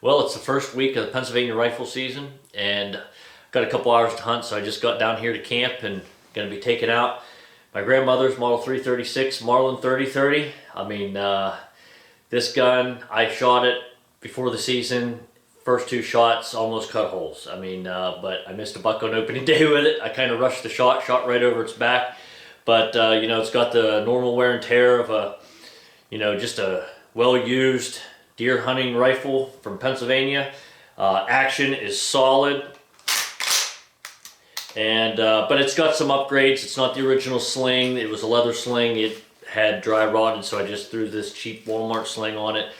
Well, it's the first week of the Pennsylvania rifle season, and got a couple hours to hunt, so I just got down here to camp and going to be taking out my grandmother's Model 336 Marlin 3030. I mean, this gun, I shot it before the season. First two shots almost cut holes. I mean, but I missed a buck on opening day with it. I kind of rushed the shot right over its back. But, you know, it's got the normal wear and tear of a, you know, just a well-used deer hunting rifle from Pennsylvania. Action is solid. And but it's got some upgrades. It's not the original sling. It was a leather sling. It had dry rotted, so I just threw this cheap Walmart sling on it.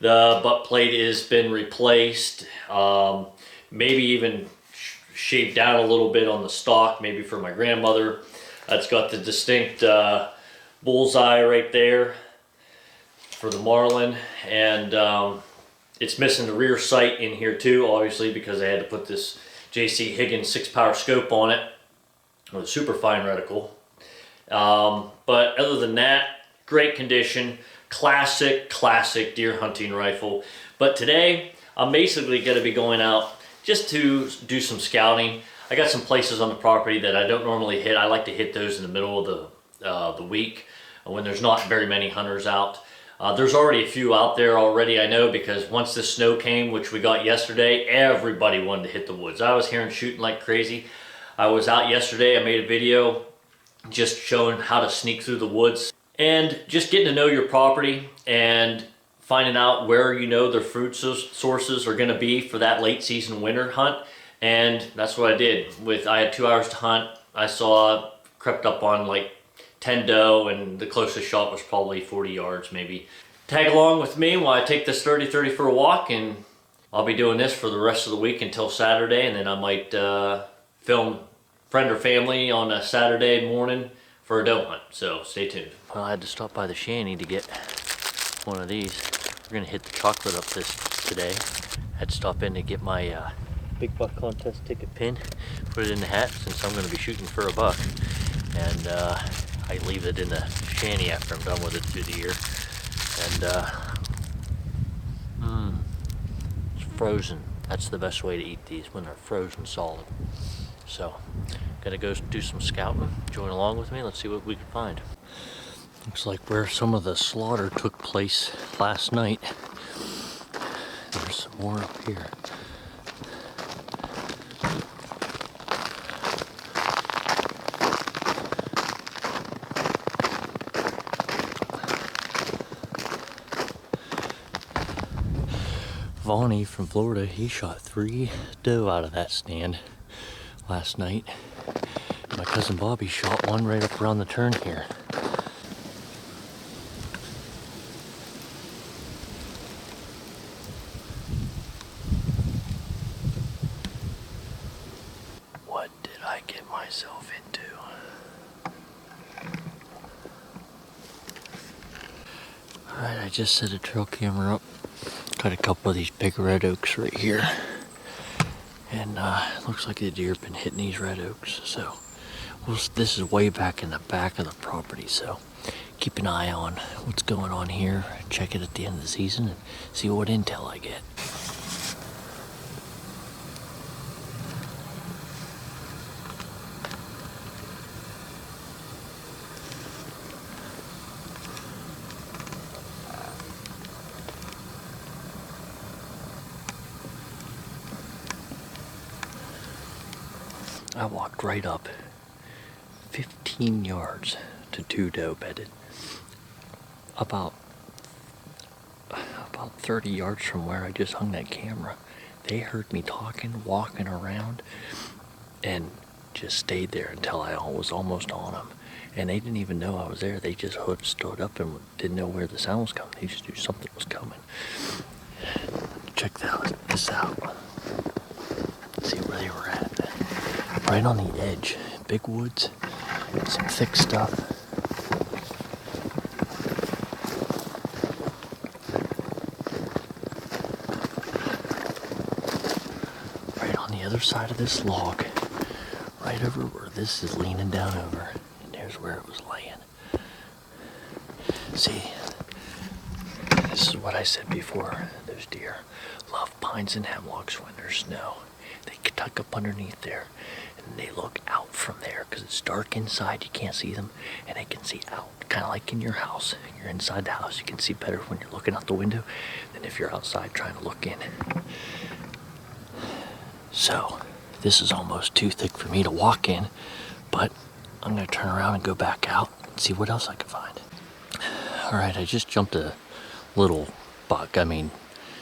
The butt plate has been replaced. Maybe even shaved down a little bit on the stock, maybe for my grandmother. It's got the distinct bullseye right there for the Marlin, and it's missing the rear sight in here too, obviously, because I had to put this JC Higgins 6-power scope on it with a super fine reticle. But other than that, great condition, classic deer hunting rifle. But today I'm basically going to be going out just to do some scouting. I got some places on the property that I don't normally hit. I like to hit those in the middle of the week when there's not very many hunters out. There's already a few out there already, I know, because once the snow came, which we got yesterday, everybody wanted to hit the woods. I was hearing shooting like crazy. I was out yesterday. I made a video just showing how to sneak through the woods and just getting to know your property and finding out where you know their food sources are going to be for that late season winter hunt. And that's what I did. I had 2 hours to hunt. I crept up on like 10 doe, and the closest shot was probably 40 yards maybe. Tag along with me while I take this 30-30 for a walk, and I'll be doing this for the rest of the week until Saturday, and then I might film friend or family on a Saturday morning for a doe hunt, so stay tuned. Well, I had to stop by the shanty to get one of these. We're gonna hit the chocolate up today. I had to stop in to get my big buck contest ticket pin, put it in the hat since I'm gonna be shooting for a buck, and I leave it in the shanty after I'm done with it through the year. And it's frozen. That's the best way to eat these, when they're frozen solid. So, gotta go do some scouting. Join along with me. Let's see what we can find. Looks like where some of the slaughter took place last night. There's some more up here. Vonnie from Florida, he shot 3 doe out of that stand last night. My cousin Bobby shot one right up around the turn here. What did I get myself into? Alright, I just set a trail camera up. Got a couple of these big red oaks right here, and looks like the deer have been hitting these red oaks. So this is way back in the back of the property, so keep an eye on what's going on here. Check it at the end of the season and see what intel I get. I walked right up 15 yards to 2 doe bedded. About 30 yards from where I just hung that camera, they heard me talking, walking around, and just stayed there until I was almost on them. And they didn't even know I was there. They just stood up and didn't know where the sound was coming. They just knew something was coming. Check this out. See where they were at. Right on the edge, big woods, some thick stuff. Right on the other side of this log, right over where this is leaning down over, and there's where it was laying. See, this is what I said before, those deer love pines and hemlocks when there's snow. They tuck up underneath there, and they look out from there because it's dark inside. You can't see them, and they can see out, kind of like in your house. You're inside the house. You can see better when you're looking out the window than if you're outside trying to look in. So this is almost too thick for me to walk in, but I'm going to turn around and go back out and see what else I can find. All right, I just jumped a little buck. I mean,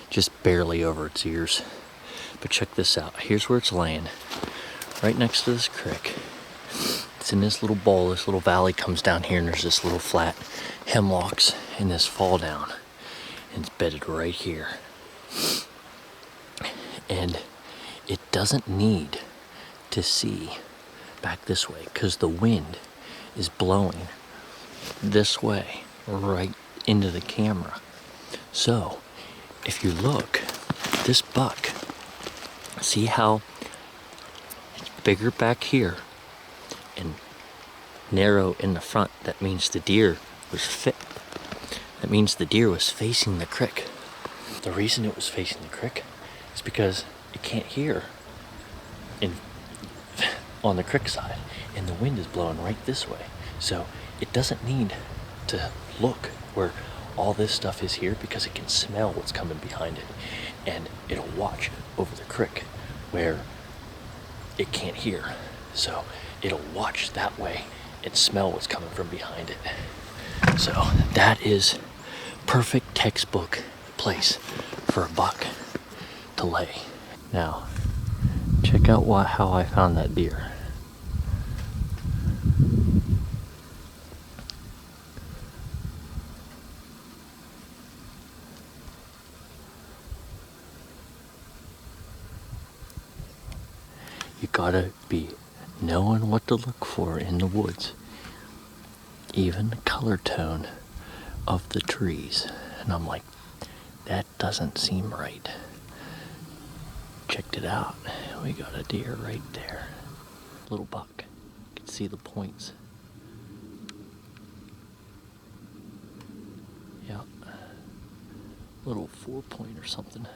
just barely over its ears. But check this out. Here's where it's laying, right next to this creek. It's in this little bowl. This little valley comes down here, and there's this little flat hemlocks and this fall down, and it's bedded right here. And it doesn't need to see back this way because the wind is blowing this way right into the camera. So if you look, this buck, see how it's bigger back here and narrow in the front? That means the deer was fit. That means the deer was facing the creek. The reason it was facing the creek is because it can't hear on the creek side, and the wind is blowing right this way. So it doesn't need to look where all this stuff is here because it can smell what's coming behind it, and it'll watch over the creek where it can't hear. So it'll watch that way and smell what's coming from behind it. So that is perfect textbook place for a buck to lay. Now, check out how I found that deer. You gotta be knowing what to look for in the woods. Even the color tone of the trees. And I'm like, that doesn't seem right. Checked it out. We got a deer right there. Little buck. You can see the points. Yep. Little 4-point or something.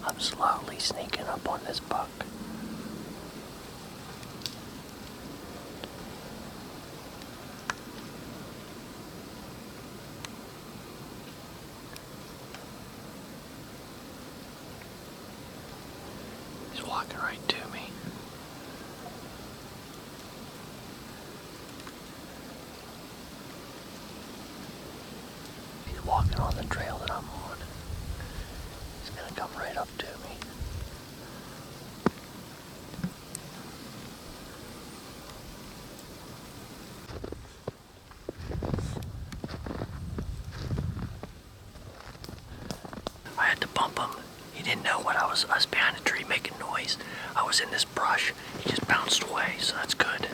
I'm slowly sneaking up on this buck. He's walking right to me. He's walking on the trail that I'm on. He's gonna come right up to me. I had to bump him. He didn't know what I was behind a tree making noise. I was in this brush. He just bounced away, so that's good.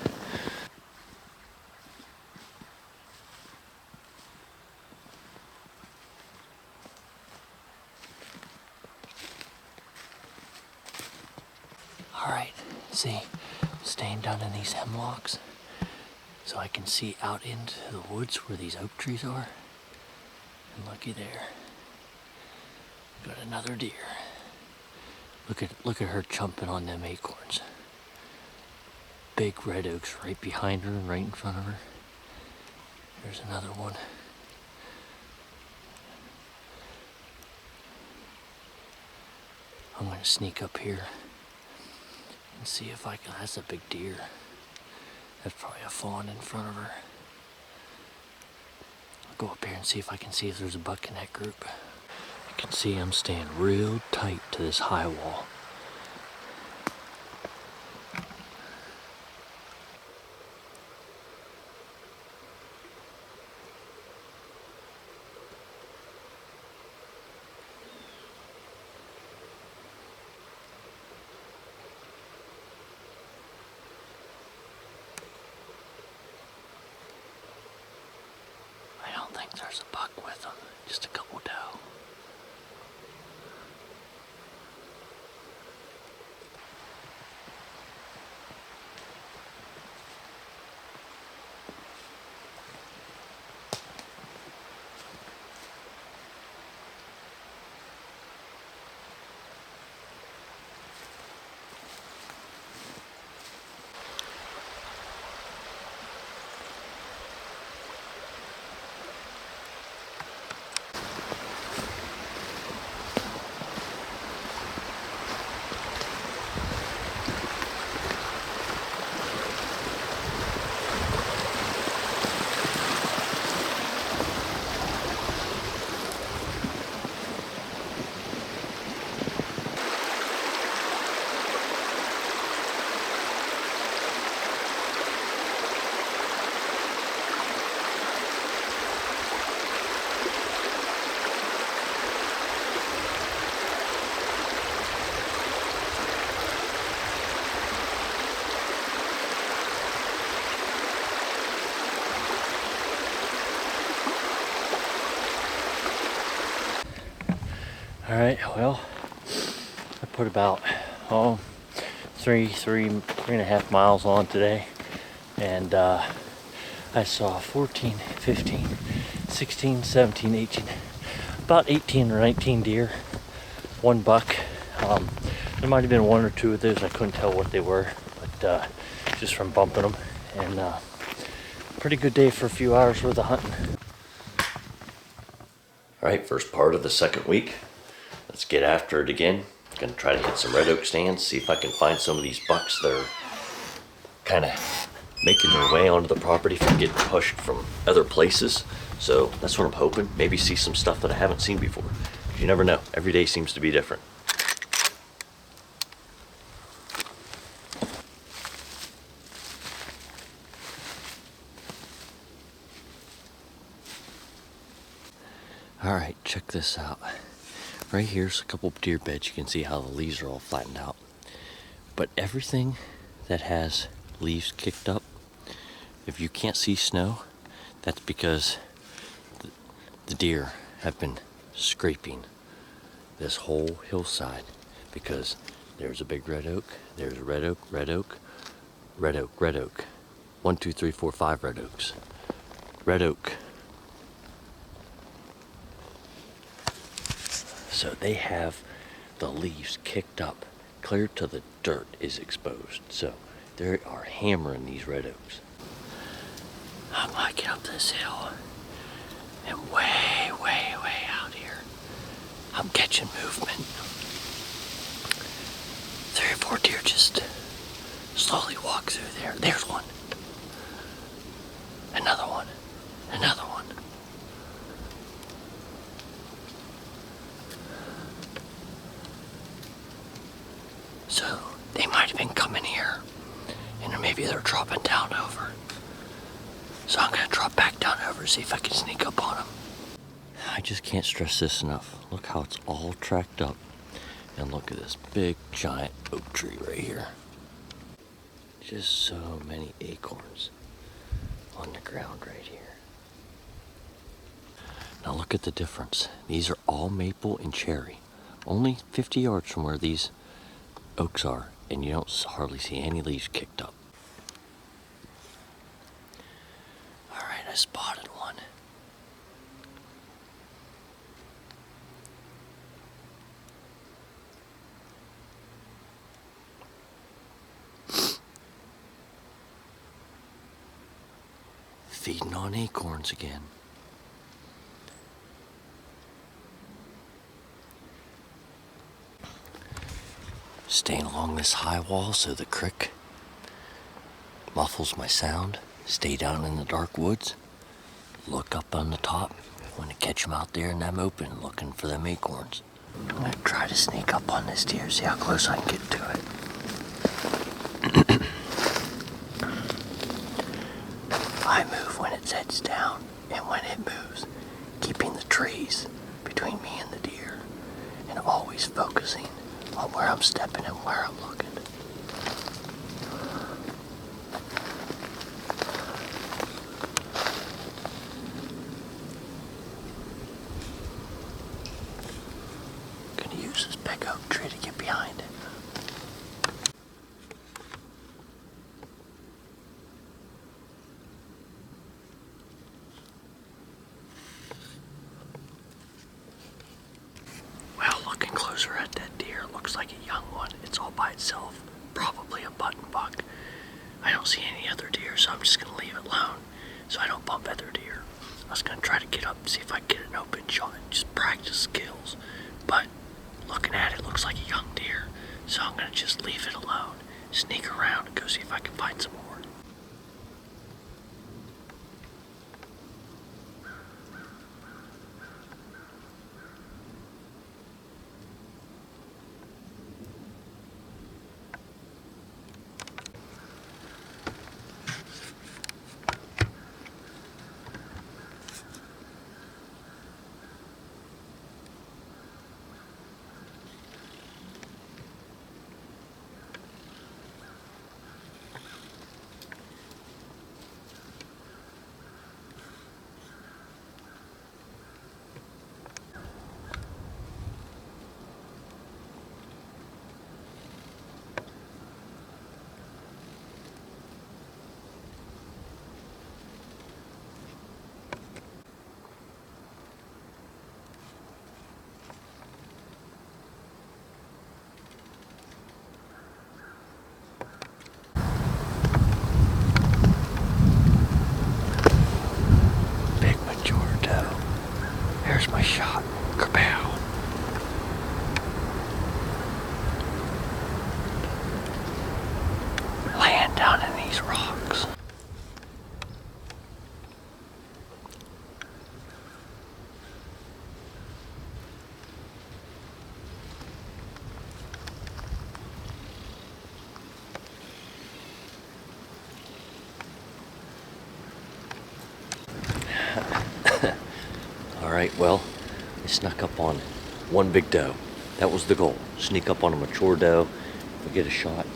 Alright, see, I'm staying down in these hemlocks so I can see out into the woods where these oak trees are. And looky there. Got another deer. Look at her chomping on them acorns. Big red oaks right behind her and right in front of her. There's another one. I'm gonna sneak up here and see if I can. That's a big deer. That's probably a fawn in front of her. I'll go up here and see if I can see if there's a buck in that group. You can see I'm staying real tight to this high wall. I don't think there's a buck with them, just a couple doe. Alright, well, I put about, three and a half miles on today, and I saw 14, 15, 16, 17, 18, about 18 or 19 deer, one buck. There might have been one or two of those, I couldn't tell what they were, but just from bumping them, and pretty good day for a few hours worth of hunting. Alright, first part of the second week. Let's get after it again. Gonna try to hit some red oak stands, see if I can find some of these bucks that are kind of making their way onto the property from getting pushed from other places. So that's what I'm hoping. Maybe see some stuff that I haven't seen before. You never know. Every day seems to be different. Alright, check this out. Right here's a couple of deer beds. You can see how the leaves are all flattened out. But everything that has leaves kicked up, if you can't see snow, that's because the deer have been scraping this whole hillside, because there's a big red oak, there's a red oak, red oak, red oak, red oak. 1, 2, 3, 4, 5 red oaks. Red oak. So they have the leaves kicked up, clear to the dirt is exposed. So they are hammering these red oaks. I'm hiking up this hill, and way, way, way out here, I'm catching movement. 3 or 4 deer just slowly walk through there. There's one. Another one. Another one. So they might have been coming here, and maybe they're dropping down over. So I'm gonna drop back down over, see if I can sneak up on them. I just can't stress this enough. Look how it's all tracked up. And look at this big giant oak tree right here. Just so many acorns on the ground right here. Now look at the difference. These are all maple and cherry. Only 50 yards from where these oaks are, and you don't hardly see any leaves kicked up. Alright, I spotted one. Feeding on acorns again. Staying along this high wall so the creek muffles my sound. Stay down in the dark woods. Look up on the top. Want to catch them out there in them open, looking for them acorns. I'm gonna try to sneak up on this deer, see how close I can get to it. I move when it sets down, and when it moves, keeping the trees between me and the deer, and always focusing on where I'm stepping and where I'm looking. Gonna use this big oak tree to get behind it. Well, looking closer at that deer, it looks like a young one. It's all by itself, probably a button buck. I don't see any other deer, so I'm just gonna leave it alone so I don't bump other deer. I was gonna try to get up and see if I can get an open shot, just practice skills. But looking at it, looks like a young deer, so I'm gonna just leave it alone, sneak around and go see if I can find some more. these rocks. Alright, well, I snuck up on one big doe. That was the goal. Sneak up on a mature doe, we get a shot,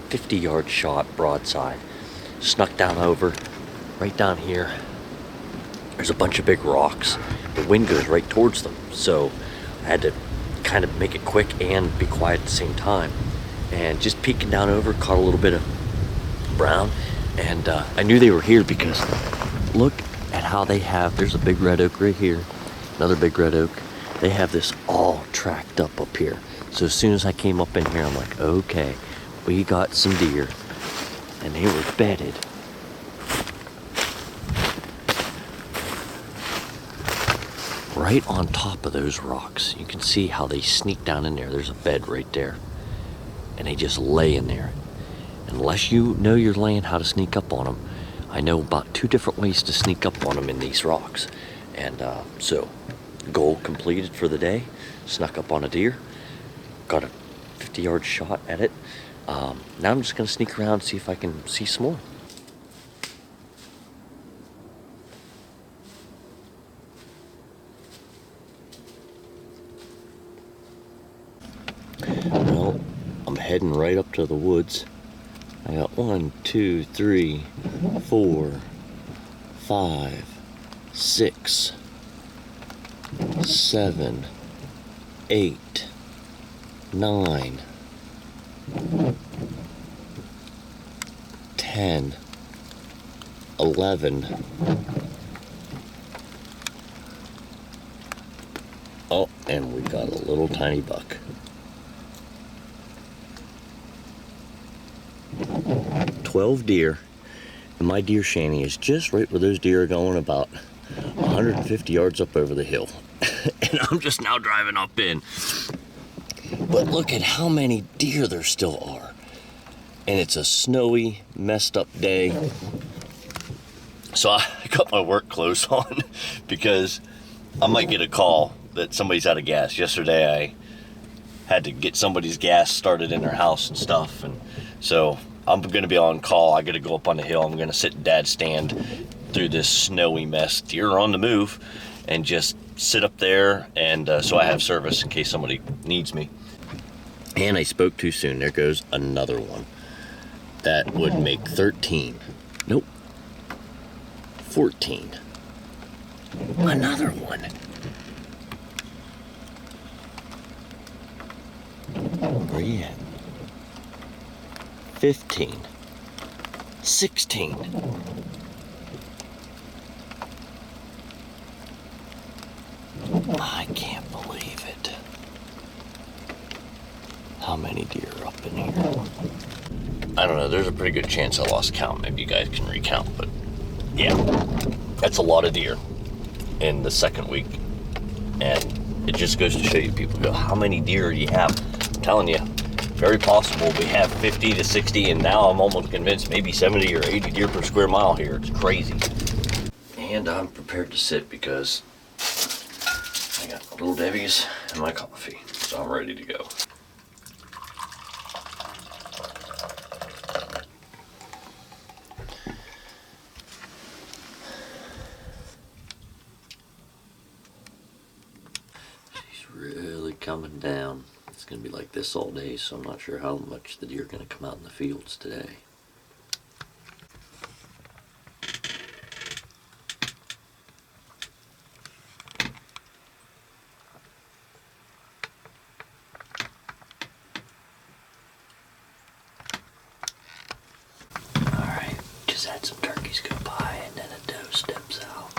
50-yard shot, broadside. Snuck down over, right down here. There's a bunch of big rocks. The wind goes right towards them, so I had to kind of make it quick and be quiet at the same time. And just peeking down over, caught a little bit of brown, and I knew they were here because look at how they have, there's a big red oak right here, another big red oak. They have this all tracked up here. So as soon as I came up in here, I'm like, okay, we got some deer, and they were bedded. Right on top of those rocks. You can see how they sneak down in there. There's a bed right there, and they just lay in there. Unless you know your land, how to sneak up on them. I know about 2 different ways to sneak up on them in these rocks. And so, goal completed for the day. Snuck up on a deer. Got a 50-yard shot at it. Now I'm just going to sneak around and see if I can see some more. Well, I'm heading right up to the woods. I got 1, 2, 3, 4, 5, 6, 7, 8, 9, 10, 11. Oh, and we got a little tiny buck. 12 deer, and my deer shanty is just right where those deer are going, about 150 yards up over the hill. And I'm just now driving up in. But look at how many deer there still are. And it's a snowy, messed up day. So I got my work clothes on because I might get a call that somebody's out of gas. Yesterday I had to get somebody's gas started in their house and stuff, and so I'm gonna be on call. I gotta go up on the hill. I'm gonna sit in Dad's stand through this snowy mess. Deer are on the move, and just sit up there, and so I have service in case somebody needs me. And I spoke too soon. There goes another one. That would make 13. Nope. 14. Another one. Where you at? 15. 16. I can't believe it. How many deer are up in here? I don't know, there's a pretty good chance I lost count. Maybe you guys can recount, but yeah, that's a lot of deer in the second week. And it just goes to show you, people go, how many deer do you have? I'm telling you, very possible we have 50 to 60, and now I'm almost convinced maybe 70 or 80 deer per square mile here. It's crazy. And I'm prepared to sit because I got Little Debbie's and my coffee, so I'm ready to go. She's really coming down. It's going to be like this all day, so I'm not sure how much the deer are going to come out in the fields today. Alright, just had some turkeys go by, and then a doe steps out.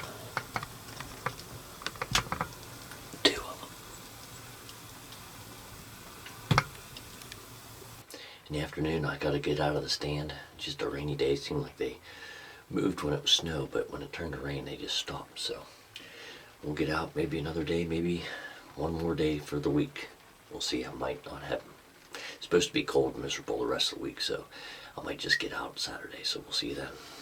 2 of them. In the afternoon, I got to get out of the stand. Just a rainy day. It seemed like they moved when it was snow, but when it turned to rain, they just stopped. So we'll get out maybe another day, maybe one more day for the week. We'll see. I might not have them. It's supposed to be cold and miserable the rest of the week, so I might just get out Saturday, so we'll see you then.